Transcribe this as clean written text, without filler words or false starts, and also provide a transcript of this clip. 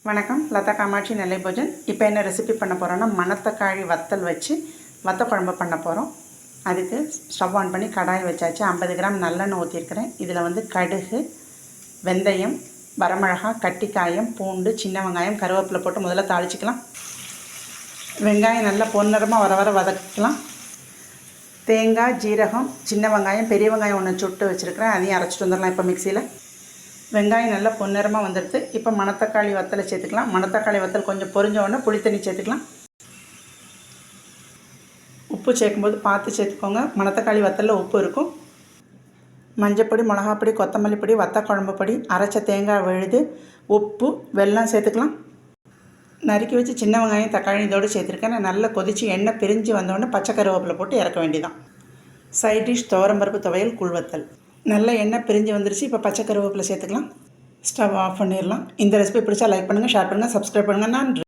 வணக்கம், லதா காமாட்சி நெல்லை போஜன். இப்போ என்ன ரெசிபி பண்ண போகிறோன்னா, மணத்தக்காளி வத்தல் வச்சு வத்த குழம்பு பண்ண போகிறோம். அதுக்கு ஸ்டவ் ஆன் பண்ணி கடாய் வச்சாச்சு. 50 கிராம் நல்லெண்ணெய் ஊற்றிருக்கிறேன். இதில் வந்து கடுகு, வெந்தயம், வரமிளகா, கட்டிக்காயம், பூண்டு, சின்ன வெங்காயம், கருவேப்பிலை போட்டு முதல்ல தாளிச்சிக்கலாம். வெங்காயம் நல்லா பொன்னிறமாக வர வதக்கிக்கலாம். தேங்காய், ஜீரகம், சின்ன வெங்காயம், பெரிய வெங்காயம் ஒன்று சுட்டு வச்சுருக்கிறேன். அதையும் அரைச்சிட்டு வந்துடலாம். இப்போ மிக்சியில் வெங்காயம் நல்லா பொன்னிறமாக வந்துடுது. இப்போ மணத்தக்காளி வத்தலை சேர்த்துக்கலாம். மணத்தக்காளி வத்தல் கொஞ்சம் பொரிஞ்ச உடனே புளித்தண்ணி சேர்த்துக்கலாம். உப்பு சேர்க்கும்போது பார்த்து சேர்த்துக்கோங்க. மணத்தக்காளி வத்தலில் உப்பு இருக்கும். மஞ்சப்பொடி, மிளகாப்பொடி, கொத்தமல்லி பொடி, வத்த குழம்பு பொடி, அரைச்ச தேங்காய் விழுது, உப்பு, வெல்லம் சேர்த்துக்கலாம். நறுக்கி வச்சு சின்ன வெங்காயம், தக்காளி இதோடு சேர்த்துருக்கேன். நான் நல்லா கொதித்து எண்ணெய் பிரிஞ்சு வந்தோடனே பச்சை கருவேப்பிலை போட்டு இறக்க வேண்டியதான். சைட் டிஷ் துவரம்பருப்பு துவையல், கூழ்வத்தல். நல்ல எண்ணெய் பிரிஞ்சு வந்துருச்சு. இப்போ பச்சை கருவேப்பிலை சேர்த்துக்கலாம். ஸ்டவ் ஆஃப் பண்ணிடலாம். இந்த ரெசிபி பிடிச்சா லைக் பண்ணுங்கள், ஷேர் பண்ணுங்கள், சப்ஸ்கிரைப் பண்ணுங்கள். நன்றி.